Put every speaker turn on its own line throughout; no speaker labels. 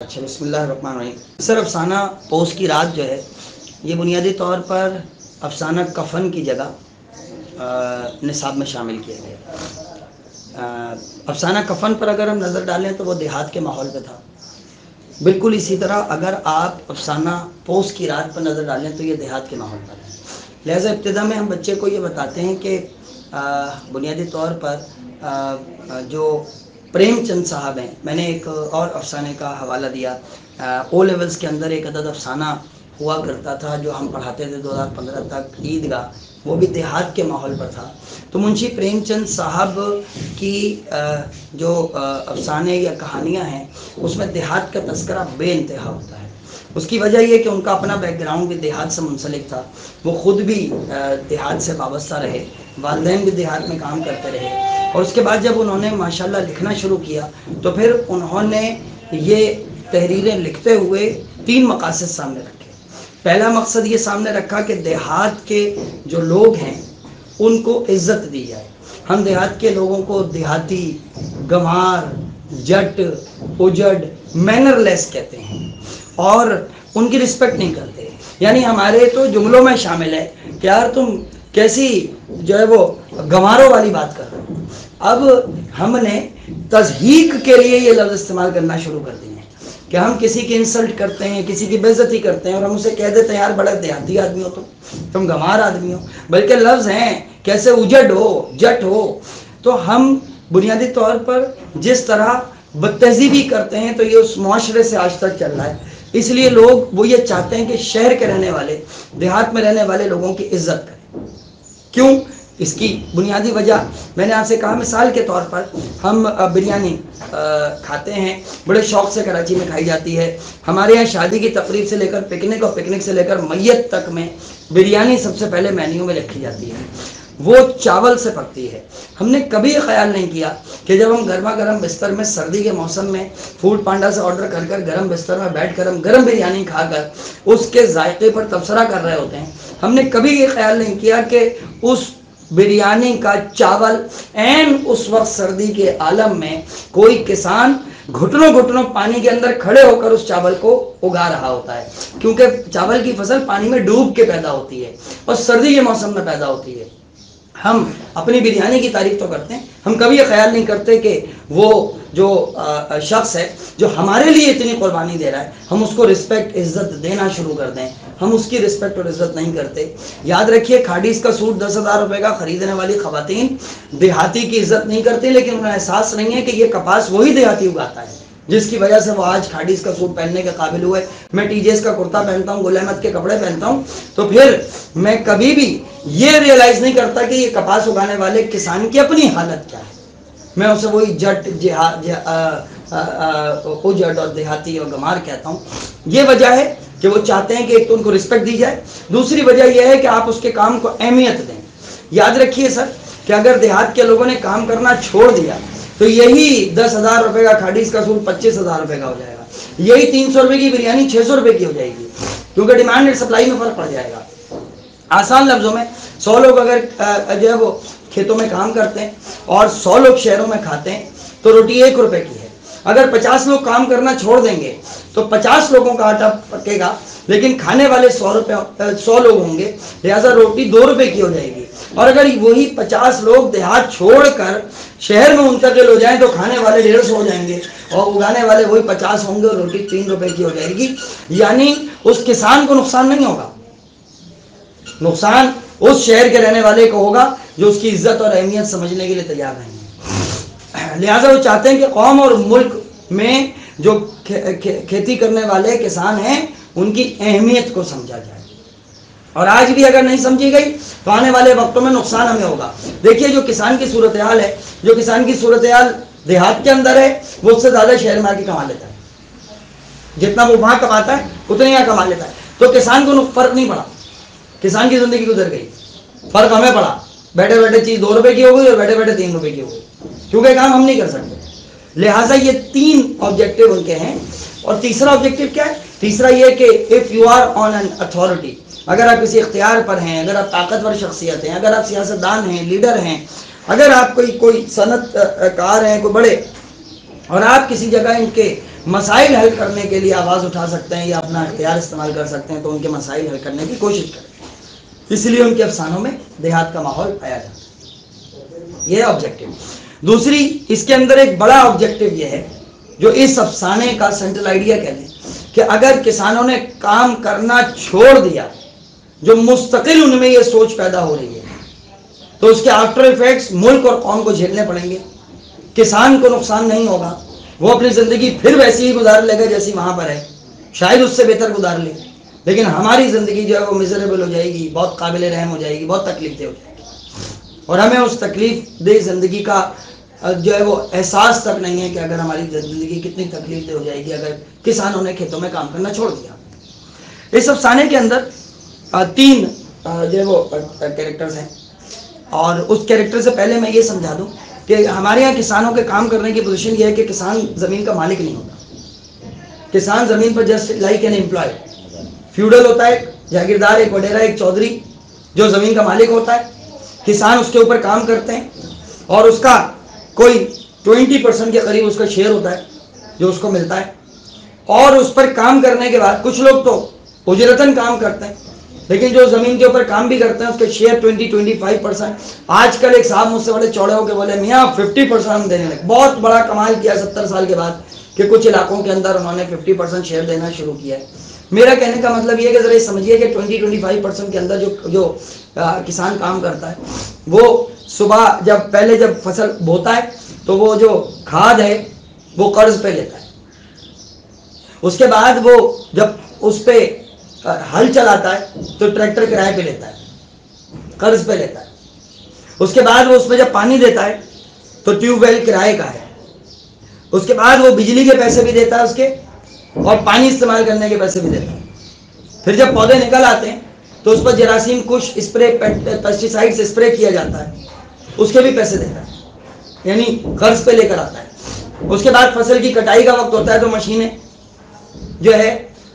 अच्छा, बिस्मिल्लाहिर्रहमानिर्रहीम। सर, अफसाना पोस की रात जो है ये बुनियादी तौर पर अफसाना कफ़न की जगह निसाब में शामिल किया गया। अफसाना कफ़न पर अगर हम नज़र डालें तो वो देहात के माहौल पे था। बिल्कुल इसी तरह अगर आप अफसाना पोस की रात पर नज़र डालें तो ये देहात के माहौल पर है। लिहाजा इब्तिदा में हम बच्चे को ये बताते हैं कि बुनियादी तौर पर जो प्रेमचंद साहब हैं, मैंने एक और अफसाने का हवाला दिया। ओ लेवल्स के अंदर एक अदद अफसाना हुआ करता था जो हम पढ़ाते थे 2015 तक, ईदगाह, वो भी देहात के माहौल पर था। तो मुंशी प्रेमचंद साहब की जो अफसाने या कहानियाँ हैं उसमें देहात का तस्करा बेइंतहा होता है। उसकी वजह यह कि उनका अपना बैकग्राउंड भी देहात से मुंसलिक था। वो ख़ुद भी देहात से वाबस्ता रहे, वालिदैन भी देहात में काम करते रहे, और उसके बाद जब उन्होंने माशाल्लाह लिखना शुरू किया तो फिर उन्होंने ये तहरीरें लिखते हुए 3 मकासद सामने रखे। पहला मकसद ये सामने रखा कि देहात के जो लोग हैं उनको इज़्ज़त दी जाए। हम देहात के लोगों को देहाती, गंवार, जट, उजड़, मैनरलेस कहते हैं और उनकी रिस्पेक्ट नहीं करते। यानी हमारे तो जुमलों में शामिल है कि यार तुम कैसी जो है वो गंवारों वाली बात कर रहे हो। अब हमने तज़हीक के लिए ये लफ्ज़ इस्तेमाल करना शुरू कर दिए हैं कि हम किसी की इंसल्ट करते हैं, किसी की बेइज्जती करते हैं और हम उसे कह देते हैं यार बड़ा देहाती आदमी हो तुम गंवार आदमी हो, बल्कि लफ्ज़ हैं कैसे उजड़ हो, जट हो। तो हम बुनियादी तौर पर जिस तरह बदतहज़ीबी करते हैं तो ये उस मुआशरे से आज तक चल रहा है। इसलिए लोग वो ये चाहते हैं कि शहर के रहने वाले, देहात में रहने वाले लोगों की इज्जत करें। क्यों? इसकी बुनियादी वजह मैंने आपसे कहा, मिसाल के तौर पर हम बिरयानी खाते हैं, बड़े शौक़ से कराची में खाई जाती है। हमारे यहाँ शादी की तकरीब से लेकर पिकनिक और पिकनिक से लेकर मैयत तक में बिरयानी सबसे पहले मेन्यू में रखी जाती है। वो चावल से पकती है। हमने कभी ये ख्याल नहीं किया कि जब हम गर्मा गर्म बिस्तर में सर्दी के मौसम में फूड पांडा से ऑर्डर कर कर गर्म बिस्तर में बैठ कर हम गर्म बिरयानी खाकर उसके जायके पर तबसरा कर रहे होते हैं, हमने कभी ये ख्याल नहीं किया कि उस बिरयानी का चावल एन उस वक्त सर्दी के आलम में कोई किसान घुटनों घुटनों पानी के अंदर खड़े होकर उस चावल को उगा रहा होता है, क्योंकि चावल की फसल पानी में डूब के पैदा होती है और सर्दी के मौसम में पैदा होती है। हम अपनी बिरयानी की तारीफ तो करते हैं, हम कभी ये ख्याल नहीं करते कि वो जो शख्स है जो हमारे लिए इतनी कुर्बानी दे रहा है हम उसको रिस्पेक्ट, इज्जत देना शुरू कर दें। हम उसकी रिस्पेक्ट और इज्जत नहीं करते। याद रखिए, खाडीज़ का सूट 10,000 रुपये का खरीदने वाली खवातीन देहाती की इज्जत नहीं करती, लेकिन उन्हें एहसास नहीं है कि ये कपास वही देहाती उगाता है जिसकी वजह से वो आज खाडीज़ का सूट पहनने के काबिल हुए। मैं टीजेस का कुर्ता पहनता हूँ, गुल अहमद के कपड़े पहनता हूँ, तो फिर मैं कभी भी ये रियलाइज़ नहीं करता कि ये कपास उगाने वाले किसान की अपनी हालत क्या है। मैं उसे वही जट, उजड़ और देहाती और गंवार कहता हूँ। ये वजह है कि वो चाहते हैं कि एक तो उनको रिस्पेक्ट दी जाए, दूसरी वजह यह है कि आप उसके काम को अहमियत दें। याद रखिए सर कि अगर देहात के लोगों ने काम करना छोड़ दिया तो यही 10,000 रुपये का खाडीज़ का सूट 25,000 रुपये का हो जाएगा, यही 300 रुपये की बिरयानी 600 रुपये की हो जाएगी, क्योंकि डिमांड एंड सप्लाई में फ़र्क पड़ जाएगा। आसान लफ्ज़ों में 100 लोग अगर जो है वो खेतों में काम करते हैं और 100 लोग शहरों में खाते हैं तो रोटी 1 रुपये की है। अगर 50 लोग काम करना छोड़ देंगे तो 50 लोगों का आटा पकेगा, लेकिन खाने वाले 100 लोग होंगे, लिहाजा रोटी 2 रुपये की हो जाएगी। और अगर वही 50 लोग देहात छोड़कर शहर में मुंतकिल हो जाएं तो खाने वाले 150 हो जाएंगे और उगाने वाले वही 50 होंगे और रोटी 3 रुपये की हो जाएगी। यानी उस किसान को नुकसान नहीं होगा, नुकसान उस शहर के रहने वाले को होगा जो उसकी इज्जत और अहमियत समझने के लिए तैयार नहीं है। लिहाजा वो चाहते हैं कि कौम और मुल्क में जो खेती करने वाले किसान हैं उनकी अहमियत को समझा जाए, और आज भी अगर नहीं समझी गई तो आने वाले वक्तों में नुकसान हमें होगा। देखिए, जो किसान की सूरत हाल है, जो किसान की सूरत हाल देहात के अंदर है, वो उससे ज़्यादा शहर में आके कमा लेता है। जितना वो वहाँ कमाता है उतने यहाँ कमा लेता है। तो किसान को फ़र्क नहीं पड़ा, किसान की ज़िंदगी गुजर गई। फ़र्क हमें पड़ा, बैठे बैठे चीज़ 2 रुपये की हो गई और बैठे बैठे 3 रुपये की हो गई, क्योंकि काम हम नहीं कर सकते। लिहाजा ये 3 ऑब्जेक्टिव उनके हैं। और तीसरा ऑब्जेक्टिव क्या है? तीसरा ये कि if you are on an authority, अगर आप किसी इख्तियार पर हैं, अगर आप ताकतवर शख्सियत हैं, अगर आप सियासतदान हैं, लीडर हैं, अगर आप कोई सनतकार हैं, कोई बड़े, और आप किसी जगह इनके मसाइल हल करने के लिए आवाज़ उठा सकते हैं या अपना इख्तियार इस्तेमाल कर सकते हैं, तो उनके मसाइल हल करने की कोशिश करें। इसलिए उनके अफसानों में देहात का माहौल पाया जाता है। यह ऑब्जेक्टिव। दूसरी, इसके अंदर एक बड़ा ऑब्जेक्टिव यह है, जो इस अफसाने का सेंट्रल आइडिया कह लें, कि अगर किसानों ने काम करना छोड़ दिया, जो मुस्तकिल उनमें यह सोच पैदा हो रही है, तो उसके आफ्टर इफेक्ट्स मुल्क और कौम को झेलने पड़ेंगे। किसान को नुकसान नहीं होगा, वो अपनी ज़िंदगी फिर वैसी ही गुजार लेगा जैसी वहाँ पर है, शायद उससे बेहतर गुजार ले, लेकिन हमारी ज़िंदगी जो है वो मिजरेबल हो जाएगी, बहुत काबिल रहम हो जाएगी, बहुत तकलीफ दे हो जाएगी, और हमें उस तकलीफ दे ज़िंदगी का जो है वो एहसास तक नहीं है कि अगर हमारी ज़िंदगी कितनी तकलीफ दे हो जाएगी अगर किसानों ने खेतों में काम करना छोड़ दिया। इस अफसाने के अंदर 3 जो है वो कैरेक्टर्स हैं, और उस कैरेक्टर से पहले मैं ये समझा दूं कि हमारे यहाँ किसानों के काम करने की पोजीशन ये है कि किसान ज़मीन का मालिक नहीं होता। किसान ज़मीन पर just like an employ, feudal होता है, जागीरदार, एक वडेरा, एक चौधरी जो ज़मीन का मालिक होता है। किसान उसके ऊपर काम करते हैं और उसका कोई 20% के करीब उसका शेयर होता है जो उसको मिलता है, और उस पर काम करने के बाद कुछ लोग तो उजरतन काम करते हैं, लेकिन जो ज़मीन के ऊपर काम भी करते हैं उसके शेयर 20-25%। आजकल एक साहब मुझसे बड़े चौड़े होकर बोले, मियाँ 50% हम देने लगे। बहुत बड़ा कमाल किया 70 साल के बाद कि कुछ इलाकों के अंदर उन्होंने 50% शेयर देना शुरू किया है। मेरा कहने का मतलब ये कि ज़रा समझिए कि 20-25% के अंदर जो किसान काम करता है, वो सुबह जब फसल बोता है तो वो जो खाद है वो कर्ज पे लेता है, उसके बाद वो जब उस पर हल चलाता है तो ट्रैक्टर किराए पे लेता है, कर्ज पे लेता है, उसके बाद वो उसमें जब पानी देता है तो ट्यूबवेल किराए का है, उसके बाद वो बिजली के पैसे भी देता है उसके, और पानी इस्तेमाल करने के पैसे भी देता है। फिर जब पौधे निकल आते हैं तो उस पर जरासीम कुछ स्प्रे पेस्टिसाइड्स स्प्रे किया जाता है, उसके भी पैसे देता है, यानी कर्ज पे लेकर आता है। उसके बाद फसल की कटाई का वक्त होता है तो मशीनें जो है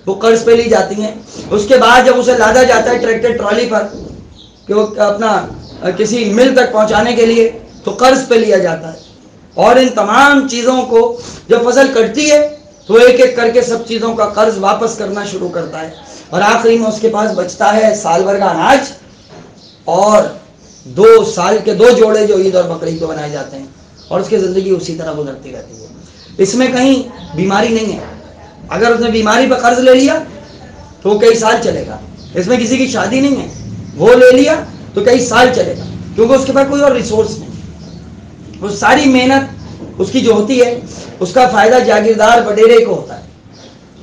वो कर्ज पे ली जाती हैं। उसके बाद जब उसे लादा जाता है ट्रैक्टर ट्रॉली पर कि वो अपना किसी मिल तक पहुंचाने के लिए, तो कर्ज पे लिया जाता है। और इन तमाम चीज़ों को जब फसल कटती है तो एक एक करके सब चीज़ों का कर्ज वापस करना शुरू करता है, और आखिरी में उसके पास बचता है साल भर का अनाज और 2 साल के 2 जोड़े जो ईद और बकरीद को बनाए जाते हैं, और उसकी ज़िंदगी उसी तरह गुजरती रहती है। इसमें कहीं बीमारी नहीं है। अगर उसने बीमारी पर कर्ज ले लिया तो वो कई साल चलेगा। इसमें किसी की शादी नहीं है, वो ले लिया तो कई साल चलेगा, क्योंकि उसके पास कोई और रिसोर्स नहीं। वो सारी मेहनत उसकी जो होती है उसका फायदा जागीरदार वडेरे को होता है,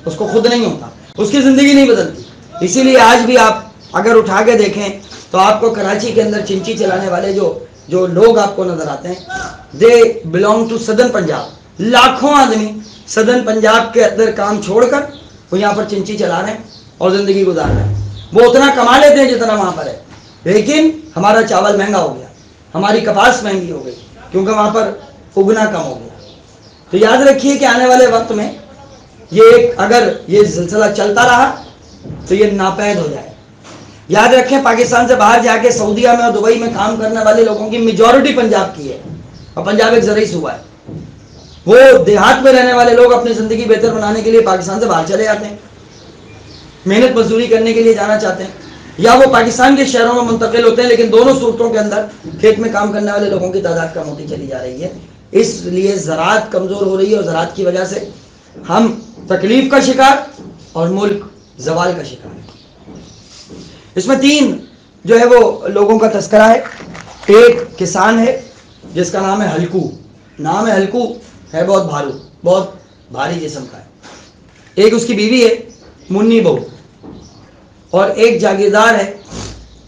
उसको खुद नहीं होता, उसकी ज़िंदगी नहीं बदलती। इसीलिए आज भी आप अगर उठा के देखें तो आपको कराची के अंदर चिंची चलाने वाले जो लोग आपको नजर आते हैं, they belong to southern Punjab. लाखों आदमी सदर्न पंजाब के अंदर काम छोड़कर वो यहाँ पर चिंची चला रहे हैं और ज़िंदगी गुजार रहे हैं। वो उतना कमा लेते हैं जितना वहाँ पर है, लेकिन हमारा चावल महंगा हो गया, हमारी कपास महंगी हो गई, क्योंकि वहाँ पर उगना कम हो गया। तो याद रखिए कि आने वाले वक्त में अगर ये सिलसिला चलता रहा तो ये नापैद हो जाए। याद रखें, पाकिस्तान से बाहर जाके सऊदीया में और दुबई में काम करने वाले लोगों की मेजॉरिटी पंजाब की है, और पंजाब एक ज़रई सूबा है। वो देहात में रहने वाले लोग अपनी ज़िंदगी बेहतर बनाने के लिए पाकिस्तान से बाहर चले जाते हैं, मेहनत मजदूरी करने के लिए जाना चाहते हैं, या वो पाकिस्तान के शहरों में मुंतकिल होते हैं। लेकिन दोनों सूरतों के अंदर खेत में काम करने वाले लोगों की तादाद कम होती चली जा रही है। इसलिए ज़राअत कमज़ोर हो रही है, और ज़राअत की वजह से हम तकलीफ का शिकार और मुल्क जवाल का शिकार है। इसमें 3 जो है वो लोगों का तस्करा है। एक किसान है जिसका नाम है हल्कू, नाम है हल्कू, है बहुत भारू, बहुत भारी जिस्म का है। एक उसकी बीवी है मुन्नी बहू, और एक जागीरदार है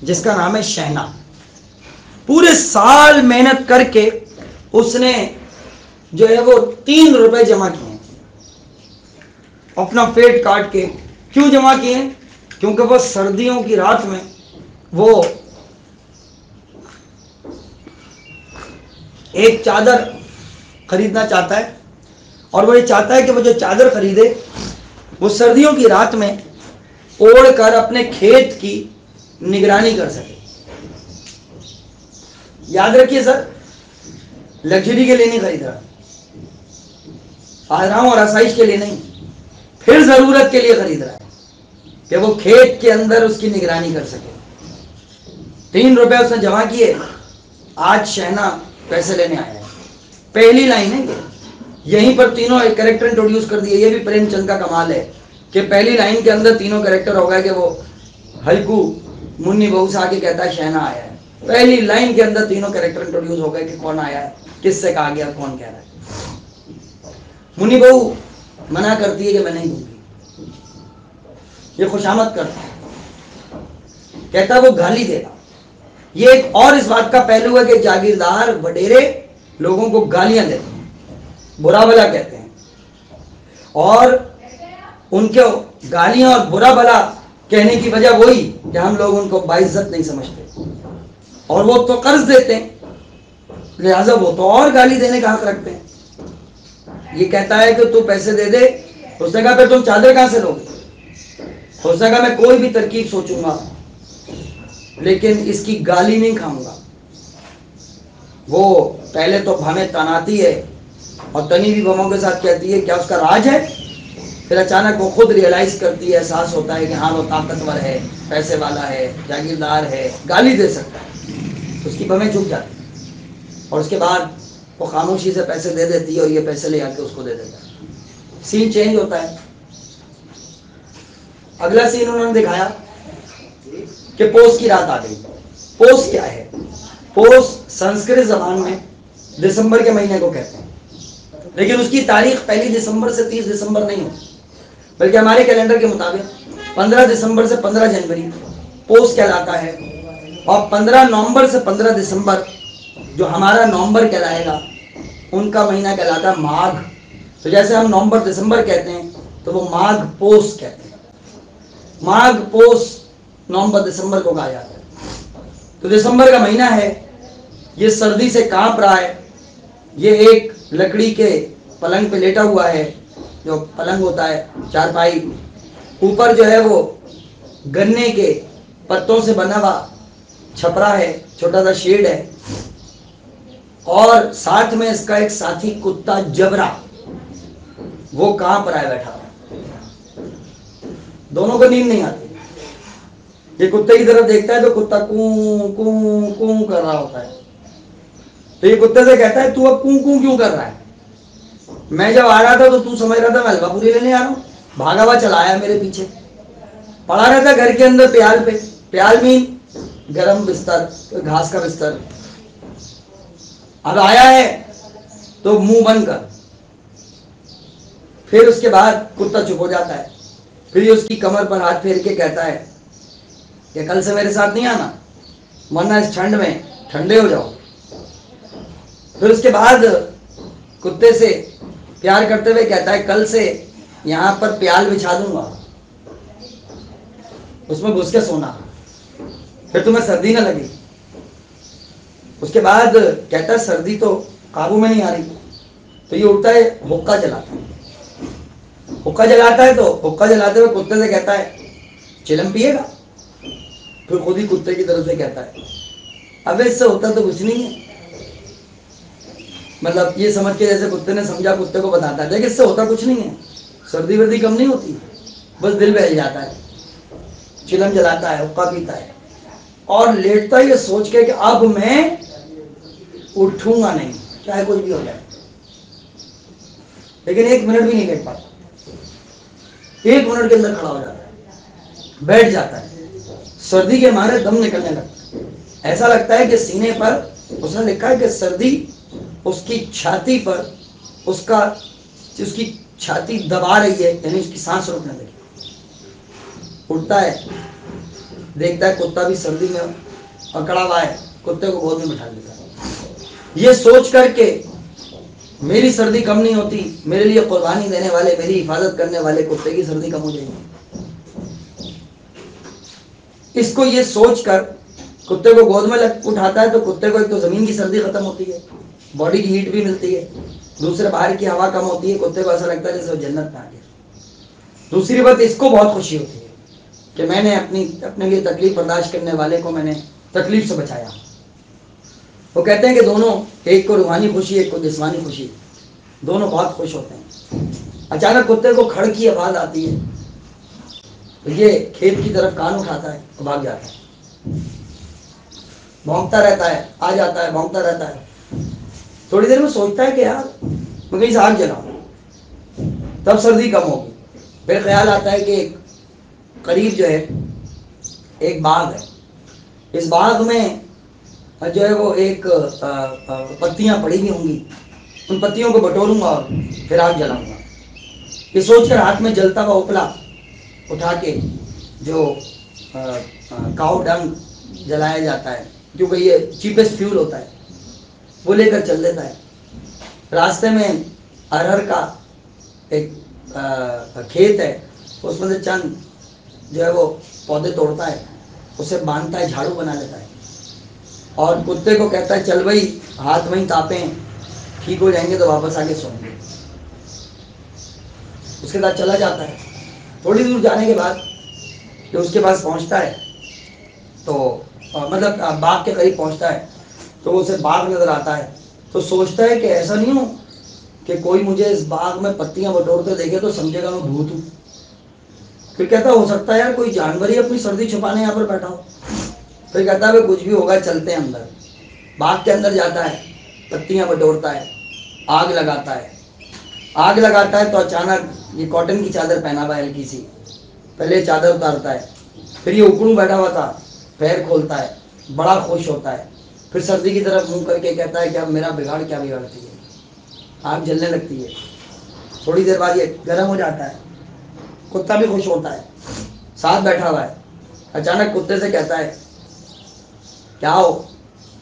जिसका नाम है शहना। पूरे साल मेहनत करके उसने जो है वो 3 रुपए जमा किए हैं, अपना पेट काट के। क्यों जमा किए? क्योंकि वो सर्दियों की रात में वो एक चादर खरीदना चाहता है, और वो ये चाहता है कि वो जो चादर खरीदे वो सर्दियों की रात में ओढ़ कर अपने खेत की निगरानी कर सके। याद रखिए सर, लग्जरी के लिए नहीं खरीद रहा, आराम और आसाइश के लिए नहीं, फिर जरूरत के लिए खरीद रहा है कि वो खेत के अंदर उसकी निगरानी कर सके। 3 रुपए उसने जमा किए, आज शहना पैसे लेने आया है। पहली लाइन है ये, यहीं पर तीनों कैरेक्टर इंट्रोड्यूस कर दिए। ये भी प्रेमचंद का कमाल है कि पहली लाइन के अंदर तीनों कैरेक्टर हो गए कि वो हल्कू मुन्नी बहू से आके कहता है शहना आया है। पहली लाइन के अंदर तीनों कैरेक्टर इंट्रोड्यूस हो गए कि कौन आया है, किससे कहा गया, कौन कह रहा है। मुन्नी बहू मना करती है कि मैं नहीं दूंगी, ये खुशामद करता है, कहता वो गाली देगा। ये एक और इस बात का पहलू है कि जागीरदार वडेरे लोगों को गालियां देते हैं, बुरा भला कहते हैं, और उनके गालियां और बुरा भला कहने की वजह वही कि हम लोग उनको बाइज्जत नहीं समझते, और वो तो कर्ज देते हैं, लिहाजा वो तो और गाली देने का हक रखते हैं। ये कहता है कि तू पैसे दे दे, उसने कहा फिर तुम चादर कहां से लोगे? उसने कहा मैं कोई भी तरकीब सोचूंगा लेकिन इसकी गाली नहीं खाऊंगा। वो पहले तो हमें तनाती है और तनी हुई बमों के साथ कहती है क्या उसका राज है, फिर अचानक वो खुद रियलाइज करती है, एहसास होता है कि हाँ वो ताकतवर है, पैसे वाला है, जागीरदार है, गाली दे सकता है। उसकी बमें झुक जाती है और उसके बाद वो खामोशी से पैसे दे देती है और ये पैसे ले आके उसको दे देता है। सीन चेंज होता है। अगला सीन उन्होंने दिखाया कि पोष की रात आ गई। पोष क्या है? पोष संस्कृत जबान में दिसंबर के महीने को कहते हैं, लेकिन उसकी तारीख 1 दिसंबर से 30 दिसंबर नहीं होती, बल्कि हमारे कैलेंडर के मुताबिक 15 दिसंबर से 15 जनवरी पोष कहलाता है, और 15 नवंबर से 15 दिसंबर जो हमारा नवंबर कहलाएगा उनका महीना कहलाता है माघ। तो जैसे हम नवंबर दिसंबर कहते हैं तो वो माघ पोष कहते हैं। माघ पोष नवंबर दिसंबर को कहा जाता है। तो दिसंबर का महीना है, ये सर्दी से कांप रहा है, ये एक लकड़ी के पलंग पे लेटा हुआ है, जो पलंग होता है चारपाई, ऊपर जो है वो गन्ने के पत्तों से बना हुआ छपरा है, छोटा सा शेड है, और साथ में इसका एक साथी कुत्ता जबरा, वो कांप रहा है बैठा हुआ। दोनों को नींद नहीं आती। ये कुत्ते की तरफ देखता है तो कुत्ता कूं कूं कूं कर रहा होता है, तो ये कुत्ते से कहता है तू अब कूं कूं क्यों कर रहा है? मैं जब आ रहा था तो तू समझ रहा था मैं हलवा पूरी लेने आ रहा हूँ, भागा हुआ चला आया मेरे पीछे, पड़ा रहता घर के अंदर प्याल पे। प्याल मीन गरम बिस्तर, घास का बिस्तर। अब आया है तो मुंह बंद कर। फिर उसके बाद कुत्ता चुप हो जाता है, फिर ये उसकी कमर पर हाथ फेर के कहता है कि कल से मेरे साथ नहीं आना, वरना इस ठंड में ठंडे हो जाओ। फिर उसके बाद कुत्ते से प्यार करते हुए कहता है कल से यहां पर प्याल बिछा दूंगा, उसमें घुस के सोना, फिर तुम्हें सर्दी ना लगी। उसके बाद कहता है सर्दी तो काबू में नहीं आ रही, तो ये उठता है, हुक्का जलाता है। हुक्का जलाता है तो हुक्का जलाते हुए कुत्ते से कहता है चिलम पिएगा? फिर खुद ही कुत्ते की तरफ से कहता है अब इससे होता तो कुछ नहीं है। मतलब ये समझ के जैसे कुत्ते ने समझा, कुत्ते को बताता है देख इससे होता कुछ नहीं है, सर्दी वर्दी कम नहीं होती, बस दिल बहल जाता है। चिलम जलाता है, हुक्का पीता है और लेटता है ये सोच के कि अब मैं उठूंगा नहीं, चाहे कुछ भी हो जाए। लेकिन 1 मिनट भी नहीं लेट पाता, 1 मिनट के अंदर खड़ा हो जाता है, बैठ जाता है, सर्दी के मारे दम निकलने लगता है। ऐसा लगता है कि सीने पर, उसने लिखा है कि सर्दी उसकी छाती पर, उसकी छाती दबा रही है, यानी उसकी सांस रोकने लगी। उठता है, देखता है कुत्ता भी सर्दी में पकड़ा हुआ है, कुत्ते को गोद में बिठा लेता है। ये सोच करके मेरी सर्दी कम नहीं होती, मेरे लिए कुर्बानी देने वाले, मेरी हिफाजत करने वाले कुत्ते की सर्दी कम हो जाएगी। इसको ये सोचकर कुत्ते को गोद में उठाता है तो कुत्ते को एक तो जमीन की सर्दी खत्म होती है, बॉडी की हीट भी मिलती है, दूसरे बाहर की हवा कम होती है, कुत्ते को ऐसा लगता है जैसे वो जन्नत में आ गया। दूसरी बात इसको बहुत खुशी होती है कि मैंने अपने लिए तकलीफ बर्दाश्त करने वाले को मैंने तकलीफ से बचाया। वो कहते हैं कि दोनों, एक को रूहानी खुशी, एक को जिस्मानी खुशी, दोनों बहुत खुश होते हैं। अचानक कुत्ते को खड़ की आवाज आती है, तो ये खेत की तरफ कान उठाता है और भाग जाता है। भौंकता रहता है, आ जाता है, भौंकता रहता है। थोड़ी देर में सोचता है कि यार मैं कहीं से आग जलाऊं, तब सर्दी कम होगी। फिर ख्याल आता है कि करीब जो है एक बाग है, इस बाग में जो है वो एक पत्तियां पड़ी हुई होंगी, उन पत्तियों को बटोरूंगा और फिर आग जलाऊंगा। ये सोचकर हाथ में जलता हुआ उपला उठा के, जो काऊ डंग जलाया जाता है क्योंकि ये चीपेस्ट फ्यूल होता है, वो लेकर चल देता है। रास्ते में अरहर का एक खेत है, उसमें से चंद जो है वो पौधे तोड़ता है, उसे बांधता है, झाड़ू बना लेता है और कुत्ते को कहता है चल भाई हाथ वहीं तापे, ठीक हो जाएंगे तो वापस आके सोएंगे। उसके साथ चला जाता है। थोड़ी दूर जाने के बाद जब उसके पास पहुंचता है तो मतलब बाग के करीब पहुंचता है तो उसे बाग नजर आता है। तो सोचता है कि ऐसा नहीं हो कि कोई मुझे इस बाग में पत्तियां बटोरते देखे तो समझेगा मैं भूत हूं। फिर कहता हो सकता है यार कोई जानवर ही अपनी सर्दी छुपाने यहाँ पर बैठा हो। फिर कहता है कुछ भी होगा, चलते हैं अंदर। बाग के अंदर जाता है, पत्तियां बटोरता है, आग लगाता है। आग लगाता है तो अचानक ये कॉटन की चादर पहना हुआ है हल्की सी, पहले चादर उतारता है, फिर ये उकड़ू बैठा हुआ था, पैर खोलता है, बड़ा खुश होता है। फिर सर्दी की तरफ मुंह करके कहता है कि अब मेरा बिगाड़ क्या बिगाड़ती है। आग जलने लगती है, थोड़ी देर बाद ये गर्म हो जाता है, कुत्ता भी खुश होता है, साथ बैठा हुआ है। अचानक कुत्ते से कहता है क्या हो,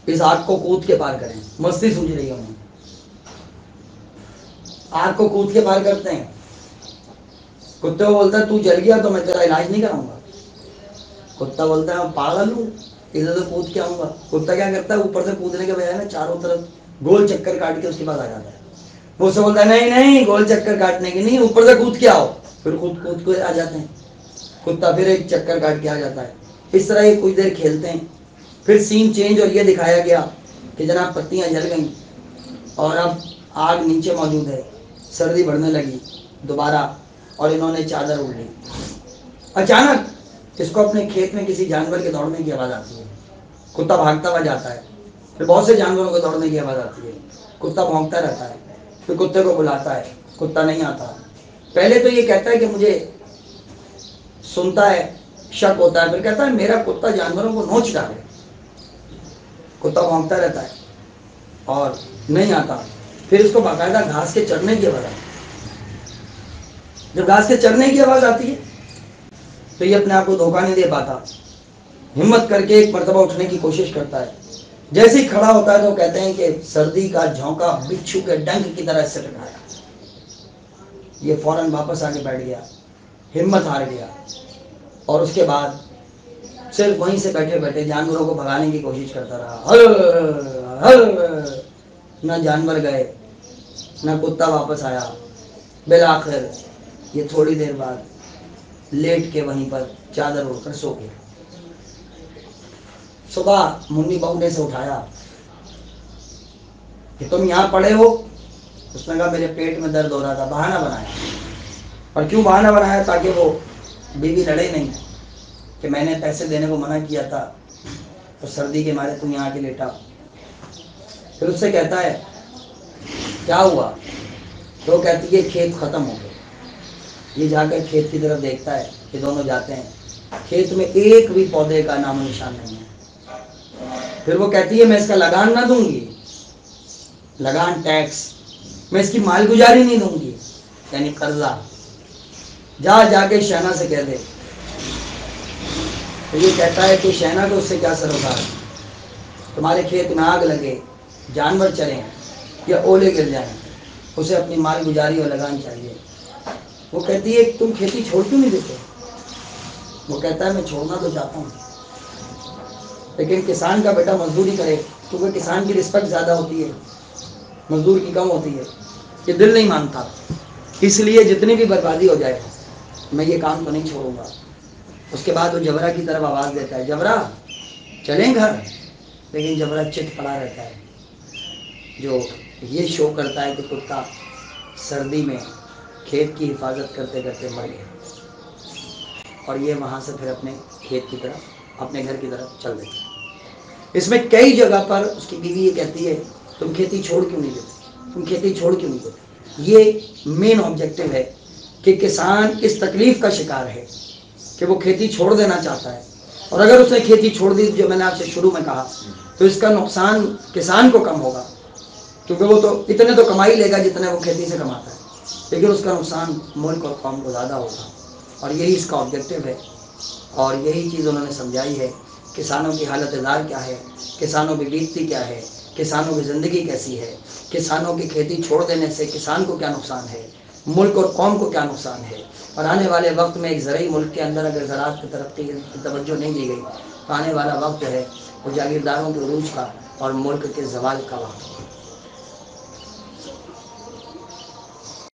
इस आग को कूद के पार करें। मस्ती सूझ रही है उन्हें, आग को कूद के पार करते हैं। कुत्ते को बोलता है तू जल गया तो मैं तेरा इलाज नहीं कराऊंगा। कुत्ता बोलता है मैं पागल हूँ, इधर से कूद के आऊंगा। कुत्ता क्या करता है, ऊपर से कूदने के बजाय ना चारों तरफ गोल चक्कर काट के उसके पास आ जाता है। वो उससे बोलता है नहीं नहीं, गोल चक्कर काटने की नहीं, ऊपर से कूद के आओ। फिर कूद कूद के आ जाते हैं। कुत्ता फिर एक चक्कर काट के आ जाता है। इस तरह ये कुछ देर खेलते हैं। फिर सीन चेंज और ये दिखाया गया कि जनाब पत्तियां जल गई और अब आग नीचे मौजूद है, सर्दी बढ़ने लगी दोबारा और इन्होंने चादर ओढ़ ली। अचानक इसको अपने खेत में किसी जानवर के दौड़ने की आवाज आती है। कुत्ता भागता हुआ जाता है, फिर बहुत से जानवरों के दौड़ने की आवाज आती है। कुत्ता भौंकता रहता है, फिर कुत्ते को बुलाता है, कुत्ता नहीं आता। पहले तो ये कहता है कि मुझे सुनता है, शक होता है, फिर कहता है मेरा कुत्ता जानवरों को नोच डाले। कुत्ता भौंकता रहता है और नहीं आता। फिर उसको बाकायदा घास के चढ़ने की आवाज आती है। जब घास के चढ़ने की आवाज आती है तो ये अपने आप को धोखा नहीं दे पाता, हिम्मत करके एक मर्तबा उठने की कोशिश करता है। जैसे ही खड़ा होता है तो कहते हैं कि सर्दी का झोंका बिच्छू के डंक की तरह से टकराया। ये फौरन वापस आके बैठ गया, हिम्मत हार गया और उसके बाद सिर्फ वहीं से बैठे बैठे जानवरों को भगाने की कोशिश करता रहा। हर हर, न जानवर गए, न कुत्ता वापस आया। बिलाखिर ये थोड़ी देर बाद लेट के वहीं पर चादर ओढ़कर सो गया। सुबह मुन्नी बहू ने से उठाया कि तुम यहाँ पड़े हो। उसने कहा मेरे पेट में दर्द हो रहा था। बहाना बनाया। और क्यों बहाना बनाया? ताकि वो बीवी लड़े नहीं कि मैंने पैसे देने को मना किया था तो सर्दी के मारे तुम यहाँ के लेटा। फिर उससे कहता है क्या हुआ? तो कहती है खेत खत्म हो गया। ये जाकर खेत की तरफ देखता है कि दोनों जाते हैं। खेत में एक भी पौधे का नामो निशान नहीं है। फिर वो कहती है मैं इसका लगान ना दूंगी, लगान टैक्स, मैं इसकी मालगुजारी नहीं दूंगी, यानी कर्जा। जाके शहना से कह दे। तो ये कहता है कि शहना को उससे क्या सरोकार, तुम्हारे खेत में आग लगे, जानवर चलें या ओले गिर जाएं, उसे अपनी माल गुजारी और लगान चाहिए। वो कहती है तुम खेती छोड़ क्यों नहीं देते? वो कहता है मैं छोड़ना तो चाहता हूँ, लेकिन किसान का बेटा मजदूरी करे क्योंकि किसान की रिस्पेक्ट ज़्यादा होती है, मजदूर की कम होती है। ये दिल नहीं मानता, इसलिए जितनी भी बर्बादी हो जाए मैं ये काम तो नहीं छोड़ूंगा। उसके बाद वो जबरा की तरफ आवाज़ देता है, जबरा चलें घर। लेकिन जबरा चित पड़ा रहता है, जो ये शो करता है कि कुत्ता सर्दी में खेत की हिफाजत करते करते मर गया और ये वहाँ से फिर अपने खेत की तरफ, अपने घर की तरफ चल देते। इसमें कई जगह पर उसकी बीवी ये कहती है तुम खेती छोड़ क्यों नहीं देते, तुम खेती छोड़ क्यों नहीं देते। ये मेन ऑब्जेक्टिव है कि किसान इस तकलीफ का शिकार है कि वो खेती छोड़ देना चाहता है, और अगर उसने खेती छोड़ दी, जो मैंने आपसे शुरू में कहा, तो इसका नुकसान किसान को कम होगा, क्योंकि वो तो इतने तो कमाई लेगा जितने वो खेती से कमाता है, लेकिन उसका नुकसान मुल्क और कौम को ज़्यादा होगा। और यही इसका ऑब्जेक्टिव है और यही चीज़ उन्होंने समझाई है। किसानों की हालत जार क्या है, किसानों की बीतती क्या है, किसानों की ज़िंदगी कैसी है, किसानों की खेती छोड़ देने से किसान को क्या नुकसान है, मुल्क और कौम को क्या नुकसान है, और आने वाले वक्त में एक ज़रूरी मुल्क के अंदर अगर ज़राअत की तरफ की तवज्जो नहीं दी गई तो आने वाला वक्त है वो जागीरदारों के उरूज का और मुल्क के ज़वाल का वक्त होगा।